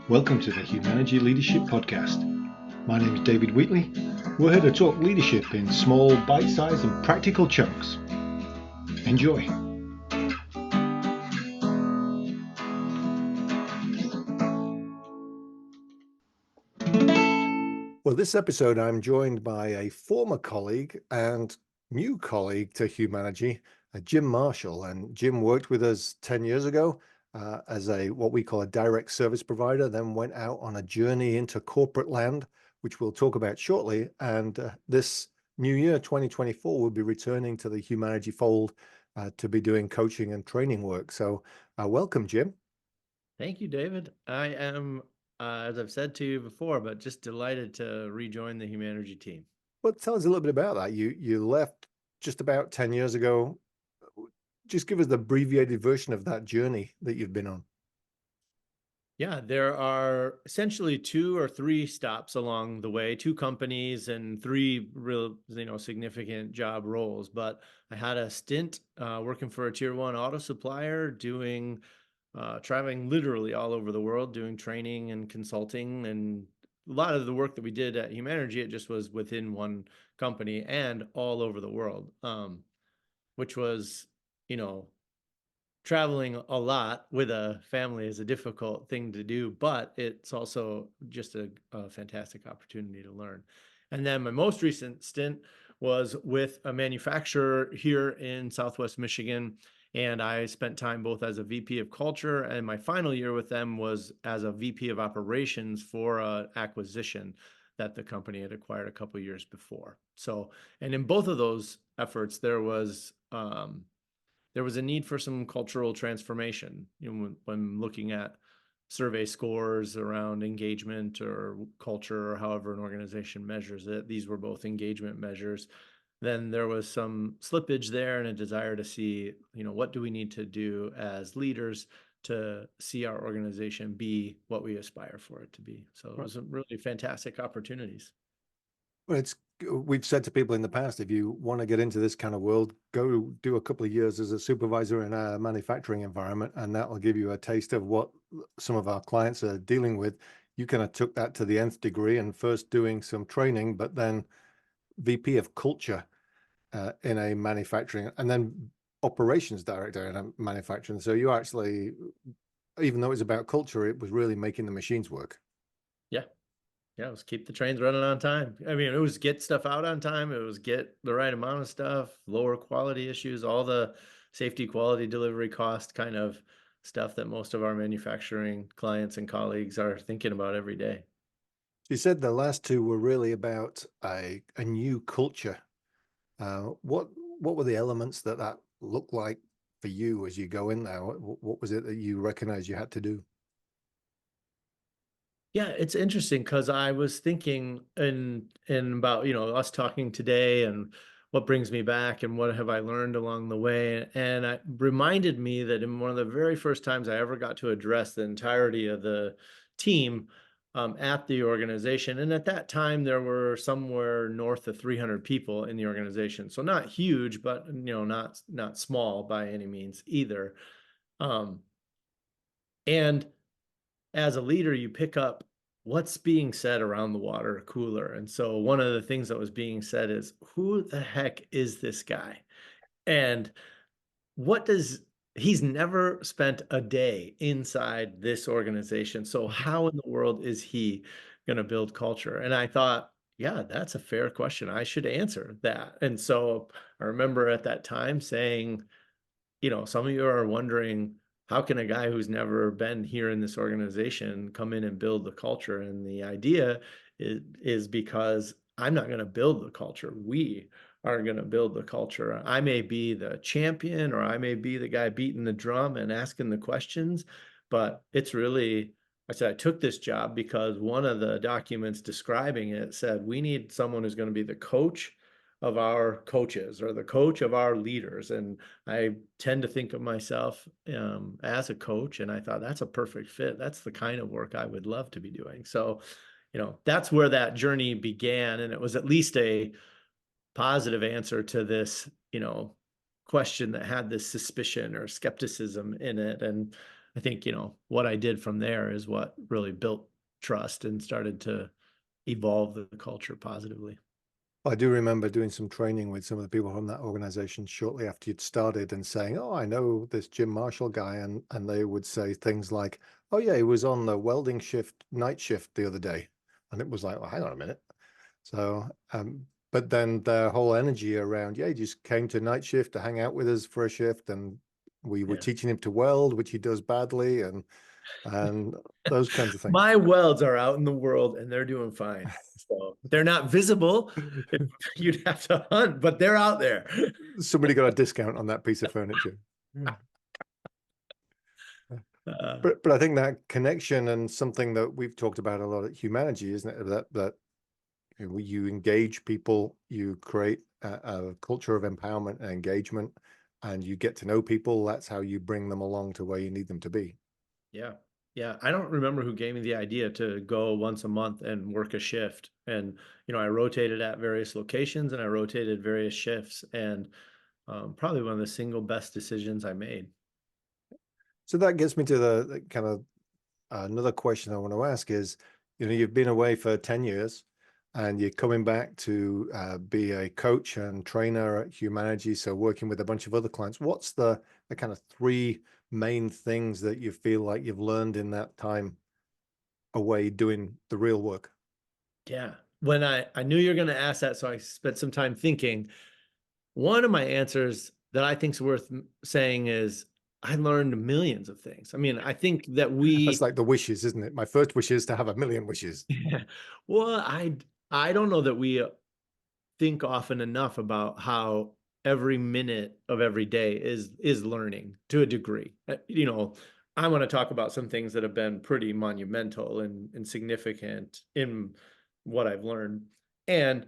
Welcome to the Humanergy Leadership Podcast. My name is David Wheatley. We're here to talk leadership in small, bite-sized and practical chunks. Enjoy. Well, this episode I'm joined by a former colleague and new colleague to Humanergy, Jim Marshall. And Jim worked with us 10 years ago as what we call a direct service provider, then went out on a journey into corporate land, which we'll talk about shortly. And this new year, 2024, we'll be returning to the Humanergy fold to be doing coaching and training work. So welcome, Jim. Thank you, David. I am, as I've said to you before, but just delighted to rejoin the Humanergy team. Well, tell us a little bit about that. You left just about 10 years ago. Just give us the abbreviated version of that journey that you've been on. Yeah, there are essentially two or three stops along the way, two companies and three real, significant job roles. But I had a stint working for a tier one auto supplier, doing traveling literally all over the world, doing training and consulting, and a lot of the work that we did at Humanergy, it just was within one company and all over the world, which was, you know, traveling a lot with a family is a difficult thing to do, but it's also just a fantastic opportunity to learn. And then my most recent stint was with a manufacturer here in Southwest Michigan. And I spent time both as a VP of culture, and my final year with them was as a VP of operations for an acquisition that the company had acquired a couple years before. So, and in both of those efforts, there was a need for some cultural transformation. When looking at survey scores around engagement or culture, or however an organization measures it, these were both engagement measures. Then there was some slippage there and a desire to see, what do we need to do as leaders to see our organization be what we aspire for it to be. So it Right. was really fantastic opportunities. Well, we've said to people in the past, if you want to get into this kind of world, go do a couple of years as a supervisor in a manufacturing environment, and that will give you a taste of what some of our clients are dealing with. You kind of took that to the nth degree and first doing some training, but then VP of culture in a manufacturing, and then operations director in a manufacturing. So you actually, even though it was about culture, it was really making the machines work. Yeah. Yeah, it was keep the trains running on time. I mean, it was get stuff out on time. It was get the right amount of stuff, lower quality issues, all the safety, quality, delivery, cost kind of stuff that most of our manufacturing clients and colleagues are thinking about every day. You said the last two were really about a new culture. What were the elements that looked like for you as you go in there? What was it that you recognized you had to do? Yeah, it's interesting because I was thinking and about, us talking today and what brings me back and what have I learned along the way. And it reminded me that in one of the very first times I ever got to address the entirety of the team at the organization. And at that time, there were somewhere north of 300 people in the organization. So not huge, but not small by any means either. Um, and as a leader, you pick up what's being said around the water cooler. And so one of the things that was being said is, who the heck is this guy? And what does he's never spent a day inside this organization. So how in the world is he going to build culture? And I thought, yeah, that's a fair question. I should answer that. And so I remember at that time saying, some of you are wondering, how can a guy who's never been here in this organization come in and build the culture? And the idea is because I'm not going to build the culture. We are going to build the culture. I may be the champion, or I may be the guy beating the drum and asking the questions, but it's really, I said, I took this job because one of the documents describing it said, we need someone who's going to be the coach of our coaches or the coach of our leaders. And I tend to think of myself as a coach, and I thought that's a perfect fit. That's the kind of work I would love to be doing. So, that's where that journey began. And it was at least a positive answer to this, question that had this suspicion or skepticism in it. And I think, what I did from there is what really built trust and started to evolve the culture positively. I do remember doing some training with some of the people from that organization shortly after you'd started and saying, "Oh, I know this Jim Marshall guy," and they would say things like, "Oh yeah, he was on the welding shift, night shift the other day," and it was like, "Well, hang on a minute." So, but then their whole energy around, yeah, he just came to night shift to hang out with us for a shift, and we were Yeah. teaching him to weld, which he does badly, and those kinds of things. My welds are out in the world and they're doing fine. So they're not visible. You'd have to hunt, but they're out there. Somebody got a discount on that piece of furniture. But I think that connection and something that we've talked about a lot at Humanergy, isn't it? That you engage people, you create a culture of empowerment and engagement, and you get to know people. That's how you bring them along to where you need them to be. Yeah. Yeah. I don't remember who gave me the idea to go once a month and work a shift. And, I rotated at various locations and I rotated various shifts, and probably one of the single best decisions I made. So that gets me to the kind of another question I want to ask is, you've been away for 10 years and you're coming back to be a coach and trainer at Humanergy, so working with a bunch of other clients. What's the kind of three main things that you feel like you've learned in that time away doing the real work? Yeah. When I knew you were going to ask that, so I spent some time thinking. One of my answers that I think is worth saying is I learned millions of things. I mean, I think that That's we, like the wishes, isn't it? My first wish is to have a million wishes. well, I don't know that we think often enough about how every minute of every day is learning to a degree. I want to talk about some things that have been pretty monumental and significant in what I've learned. And,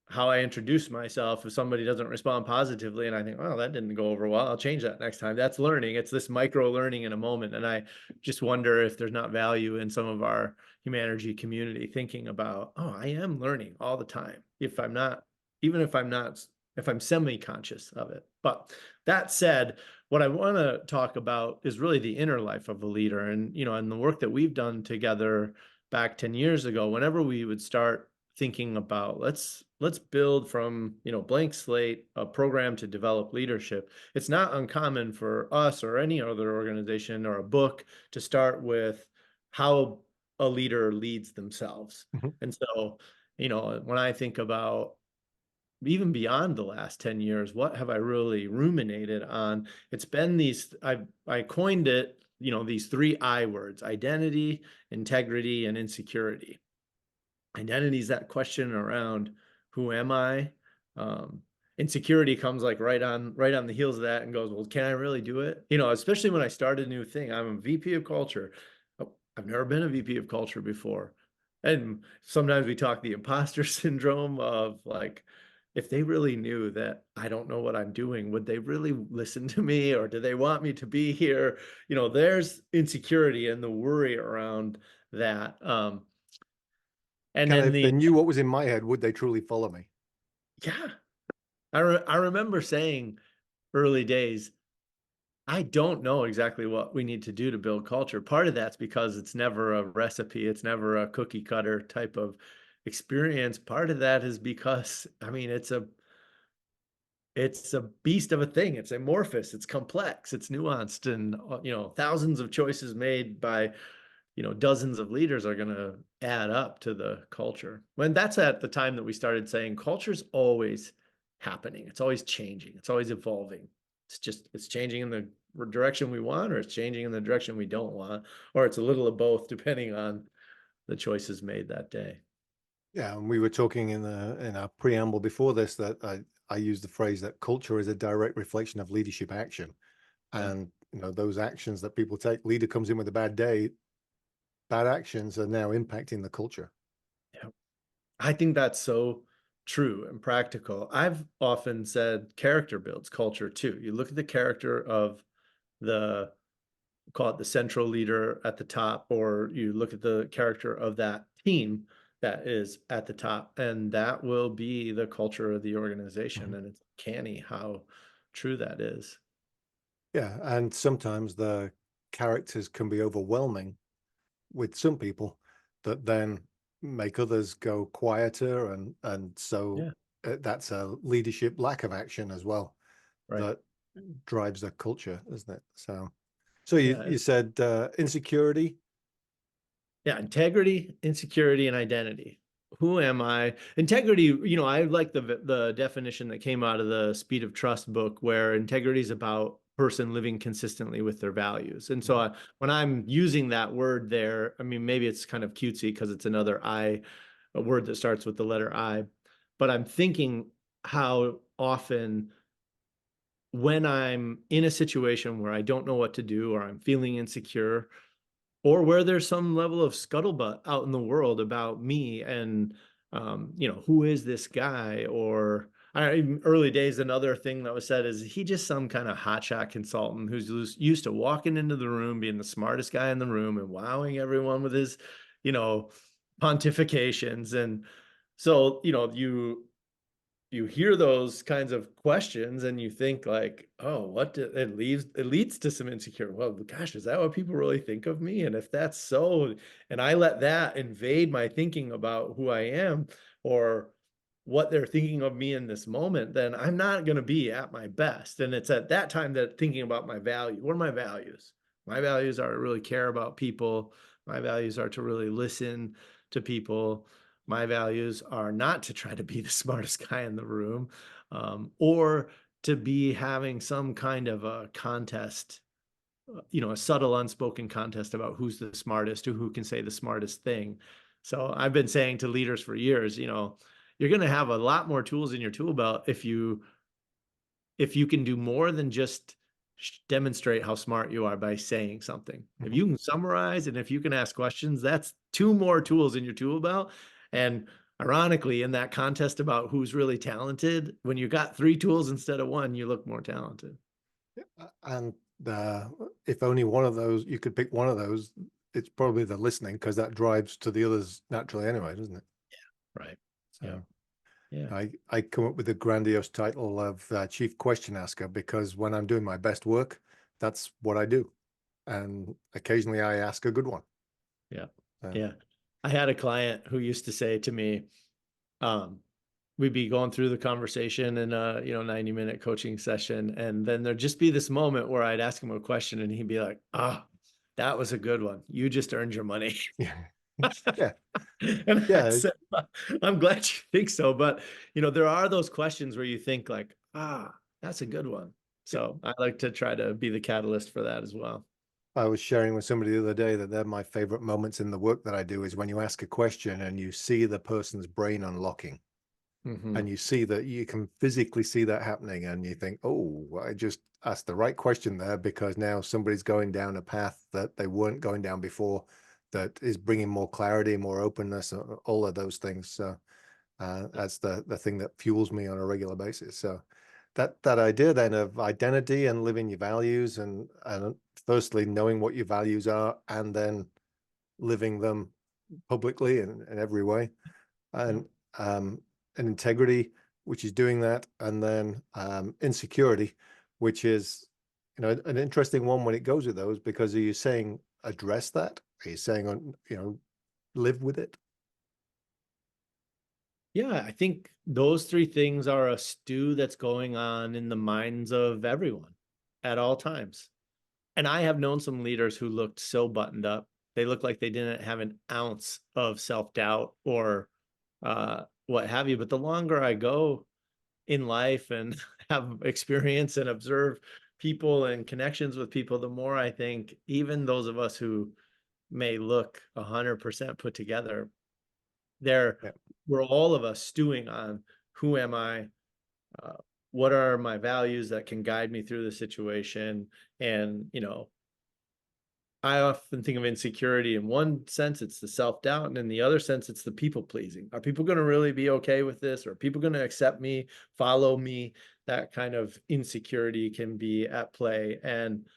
how I introduce myself. If somebody doesn't respond positively and I think, oh, that didn't go over well, I'll change that next time. That's learning. It's this micro learning in a moment. And I just wonder if there's not value in some of our Humanergy community thinking about, oh, I am learning all the time. Even if I'm not, if I'm semi-conscious of it. But that said, what I want to talk about is really the inner life of a leader. And the work that we've done together back 10 years ago, whenever we would start thinking about let's build from blank slate a program to develop leadership, it's not uncommon for us or any other organization or a book to start with how a leader leads themselves. Mhm. And so when I think about even beyond the last 10 years, what have I really ruminated on? It's been I coined it, these three I words: identity, integrity, and insecurity. Identity is that question around who am I? Um, Insecurity comes like right on the heels of that and goes, well, can I really do it? Especially when I start a new thing. I'm a VP of culture. Oh, I've never been a VP of culture before. And sometimes we talk the imposter syndrome of like, if they really knew that I don't know what I'm doing, would they really listen to me, or do they want me to be here? There's insecurity and the worry around that. And Kind of, then if they knew what was in my head, would they truly follow me? yeah, I remember saying early days, I don't know exactly what we need to do to build culture. Part of that's because it's never a recipe, it's never a cookie cutter type of experience. Part of that is because, I mean, it's a beast of a thing. It's amorphous, it's complex, it's nuanced, and thousands of choices made by dozens of leaders are going to add up to the culture. When that's at the time that we started saying culture's always happening, it's always changing, it's always evolving. It's changing in the direction we want, or it's changing in the direction we don't want, or it's a little of both, depending on the choices made that day. Yeah, and we were talking in our preamble before this that I used the phrase that culture is a direct reflection of leadership action. Yeah. And those actions that people take, leader comes in with a bad day, bad actions are now impacting the culture. Yeah. I think that's so true and practical. I've often said character builds culture too. You look at the character of the call it the central leader at the top, or you look at the character of that team that is at the top, and that will be the culture of the organization. Mhm. And it's canny how true that is. Yeah, and sometimes the characters can be overwhelming with some people that then make others go quieter, and so Yeah. that's a leadership lack of action as well Right. that drives the culture, isn't it? So Yeah. you said insecurity. Yeah, integrity, insecurity, and identity. Who am I? Integrity, I like the definition that came out of the Speed of Trust book, where integrity is about person living consistently with their values. And so when I'm using that word there, I mean, maybe it's kind of cutesy because it's another I, a word that starts with the letter I, but I'm thinking how often when I'm in a situation where I don't know what to do or I'm feeling insecure, or where there's some level of scuttlebutt out in the world about me and who is this guy? Or early days, another thing that was said is he just some kind of hotshot consultant who's used to walking into the room, being the smartest guy in the room and wowing everyone with his, you know, pontifications. And so, you hear those kinds of questions and you think like, oh, it leads to some insecure. Well, gosh, is that what people really think of me? And if that's so, and I let that invade my thinking about who I am or what they're thinking of me in this moment, then I'm not going to be at my best. And it's at that time that thinking about my value. What are my values? My values are to really care about people. My values are to really listen to people. My values are not to try to be the smartest guy in the room, or to be having some kind of a contest, a subtle unspoken contest about who's the smartest or who can say the smartest thing. So I've been saying to leaders for years, you're going to have a lot more tools in your tool belt if you can do more than just demonstrate how smart you are by saying something. If Mhm. you can summarize and if you can ask questions, that's two more tools in your tool belt. And ironically, in that contest about who's really talented, when you got three tools instead of one, you look more talented. And if only one of those, you could pick one of those, it's probably the listening, because that drives to the others naturally anyway, doesn't it? Right. Yeah. So Yeah. I come up with the grandiose title of chief question asker, because when I'm doing my best work, that's what I do. And occasionally I ask a good one. Yeah. So, Yeah. I had a client who used to say to me, um, we'd be going through the conversation in a 90-minute coaching session, and then there'd just be this moment where I'd ask him a question and he'd be like, that was a good one, you just earned your money. yeah. Yeah. And I Yeah. said, I'm glad you think so, but there are those questions where you think like, that's a good one. So I like to try to be the catalyst for that as well. I was sharing with somebody the other day that they're my favorite moments in the work that I do, is when you ask a question and you see the person's brain unlocking, Hmm. and you see that, you can physically see that happening, and you think, oh, I just asked the right question there, because now somebody's going down a path that they weren't going down before, that is bringing more clarity, more openness, all of those things. So that's the thing that fuels me on a regular basis. So that idea then of identity and living your values, and firstly knowing what your values are, and then living them publicly in every way, Yeah. and and integrity, which is doing that, and then insecurity, which is an interesting one when it goes with those, because are you saying address that? Are you saying live with it? Yeah, I think those three things are a stew that's going on in the minds of everyone at all times. And I have known some leaders who looked so buttoned up. They looked like they didn't have an ounce of self-doubt or what have you. But the longer I go in life and have experience and observe people and connections with people, the more I think even those of us who may look 100% put together, there Yeah. we're all of us stewing on who am I, uh, what are my values that can guide me through the situation. And I often think of insecurity in one sense, it's the self-doubt, and in the other sense, it's the people pleasing. Are people going to really be okay with this? Or are people going to accept me, follow me? That kind of insecurity can be at play. And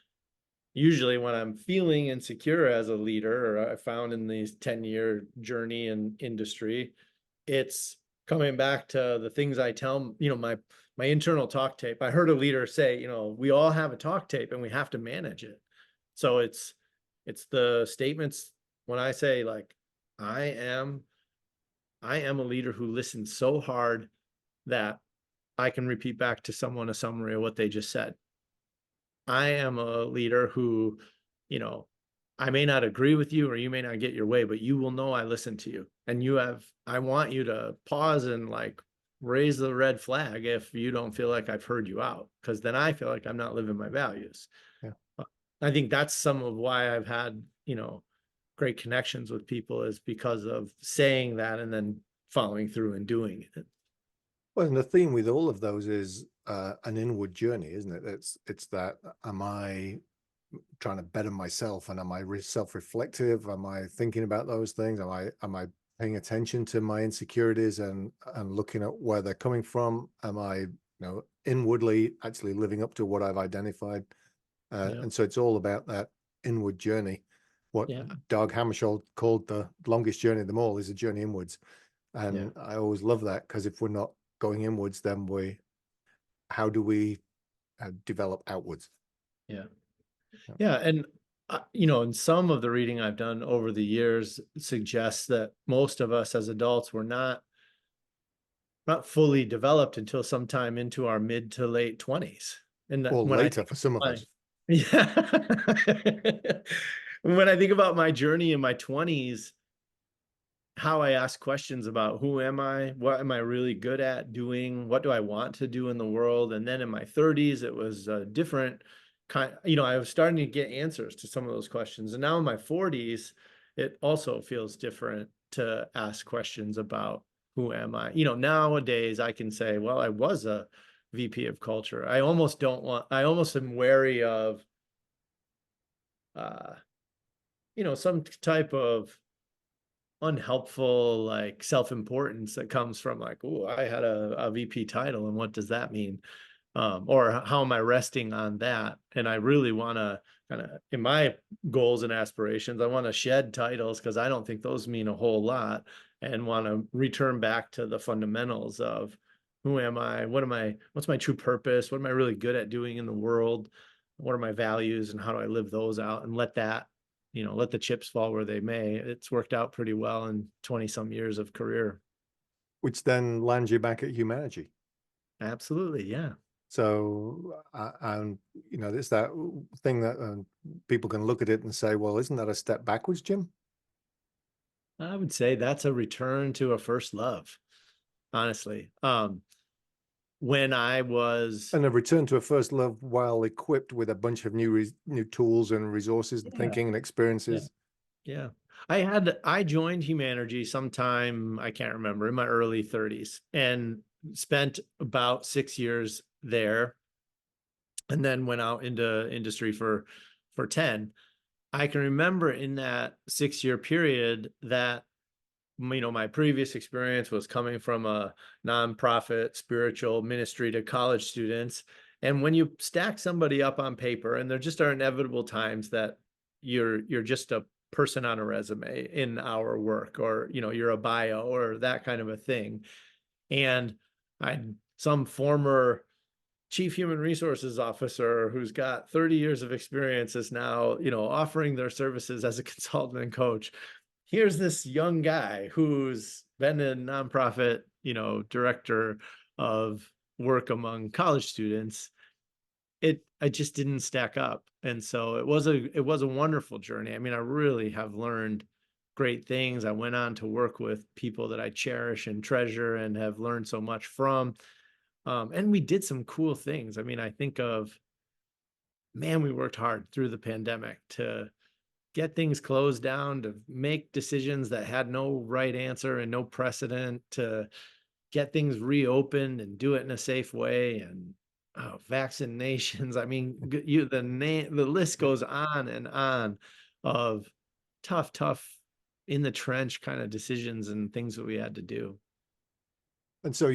usually when I'm feeling insecure as a leader, or I found in these 10-year journey in industry, it's coming back to the things I tell, my internal talk tape. I heard a leader say, we all have a talk tape and we have to manage it. So it's the statements when I say like, I am I am a leader who listens so hard that I can repeat back to someone a summary of what they just said. I am a leader who, you know, I may not agree with you or you may not get your way, but you will know I listen to you. And I want you to pause and like raise the red flag if you don't feel like I've heard you out, because then I feel like I'm not living my values. Yeah. I think that's some of why I've had, great connections with people, is because of saying that and then following through and doing it. Well, and the theme with all of those is an inward journey, isn't it? It's that, am I trying to better myself, and am I self-reflective? Am I thinking about those things? Am I paying attention to my insecurities and looking at where they're coming from? Am I, inwardly actually living up to what I've identified? Yeah. And so it's all about that inward journey. What Yeah. Doug Hammarskjöld called the longest journey of them all is a journey inwards. Yeah. And I always love that, because if we're not going inwards, then how do we develop outwards? Yeah. Yeah. Yeah. And, and some of the reading I've done over the years suggests that most of us as adults were not fully developed until sometime into our mid to late 20s. And that Or when I later think for some of my, us. yeah. When I think about my journey in my 20s, how I ask questions about who am I? What am I really good at doing? What do I want to do in the world? And then in my 30s, it was a different kind, I was starting to get answers to some of those questions. And now in my 40s, it also feels different to ask questions about who am I? Nowadays I can say, well, I was a VP of culture. I almost am wary of, uh, some type of unhelpful like self-importance that comes from like, oh, I had a VP title and what does that mean? Or how am I resting on that? And I really want to kind of, in my goals and aspirations, I want to shed titles because I don't think those mean a whole lot, and want to return back to the fundamentals of who am I? What's my true purpose? What am I really good at doing in the world? What are my values and how do I live those out, and let the chips fall where they may. It's worked out pretty well in 20 some years of career. Which then lands you back at Humanergy. Absolutely. Yeah. So, and there's that thing that people can look at it and say, well, isn't that a step backwards, Jim? I would say that's a return to a first love, honestly. When I was, And a return to a first love while equipped with a bunch of new tools and resources and yeah, thinking and yeah, experiences. yeah. I joined Humanergy sometime, I can't remember, in my early 30s, and spent about 6 years there, and then went out into industry for 10. I can remember in that 6 year period that, my previous experience was coming from a nonprofit spiritual ministry to college students. And when you stack somebody up on paper, and there just are inevitable times that you're just a person on a resume in our work, or you're a bio or that kind of a thing. And I some former chief human resources officer who's got 30 years of experience is now, offering their services as a consultant and coach. Here's this young guy who's been a nonprofit, director of work among college students. I just didn't stack up. And so it was a wonderful journey. I mean, I really have learned great things. I went on to work with people that I cherish and treasure and have learned so much from. And we did some cool things. I mean, I think of, man, we worked hard through the pandemic to get things closed down, to make decisions that had no right answer and no precedent, to get things reopened and do it in a safe way. And vaccinations. I mean, the list goes on and on of tough in the trench kind of decisions and things that we had to do. And so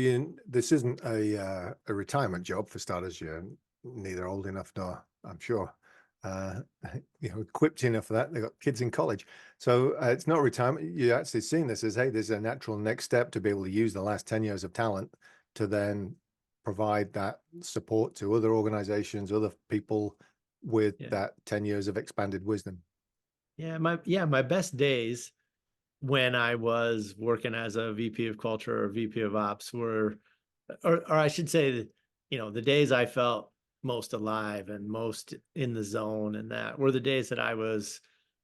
this isn't a retirement job for starters. You're neither old enough nor, I'm sure, uh, equipped enough for that. They've got kids in college. So it's not retirement. You're actually seeing this as, hey, there's a natural next step to be able to use the last 10 years of talent to then provide that support to other organizations, other people, with Yeah. that 10 years of expanded wisdom. My best days when I was working as a VP of culture or VP of ops were, or I should say, the days I felt most alive and most in the zone, and that were the days that I was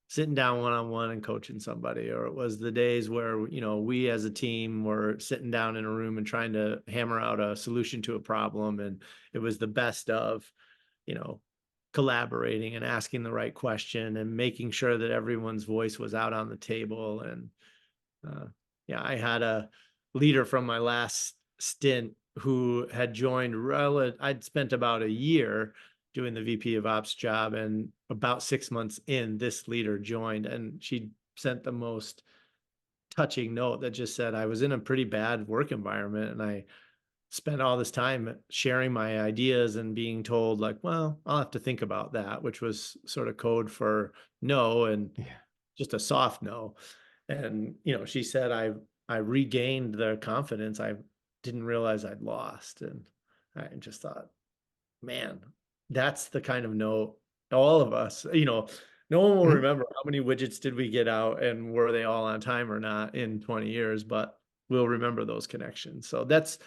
sitting down one-on-one and coaching somebody, or it was the days where, we as a team were sitting down in a room and trying to hammer out a solution to a problem. And it was the best of, you know, collaborating and asking the right question and making sure that everyone's voice was out on the table. And yeah, I had a leader from my last stint who had joined. I'd spent about a year doing the VP of Ops job, and about 6 months in, this leader joined, and she sent the most touching note that just said, I was in a pretty bad work environment, and I spent all this time sharing my ideas and being told, like, well, I'll have to think about that, which was sort of code for no, and Yeah. just a soft no. And, she said, I regained the confidence I didn't realize I'd lost. And I just thought, man, that's the kind of note all of us, no one will Mhm. remember how many widgets did we get out and were they all on time or not in 20 years, but we'll remember those connections. So that's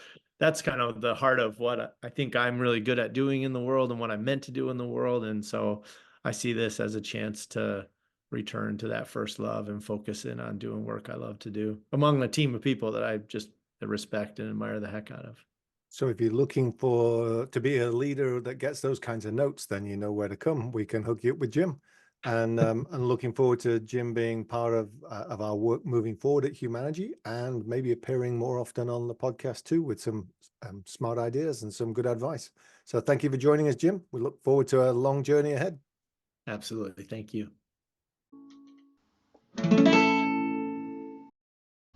kind of the heart of what I think I'm really good at doing in the world and what I'm meant to do in the world. And so I see this as a chance to return to that first love and focus in on doing work I love to do among a team of people that I just respect and admire the heck out of. So if you're looking for to be a leader that gets those kinds of notes, then you know where to come. We can hook you up with Jim, and looking forward to Jim being part of our work moving forward at Humanergy, and maybe appearing more often on the podcast too with some smart ideas and some good advice. So thank you for joining us, Jim. We look forward to a long journey ahead. Absolutely. Thank you.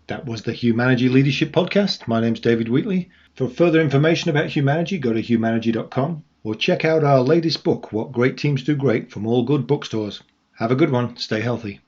That was the Humanergy Leadership Podcast. My name's David Wheatley. For further information about Humanergy, go to humanergy.com or check out our latest book, What Great Teams Do Great, from all good bookstores. Have a good one. Stay healthy.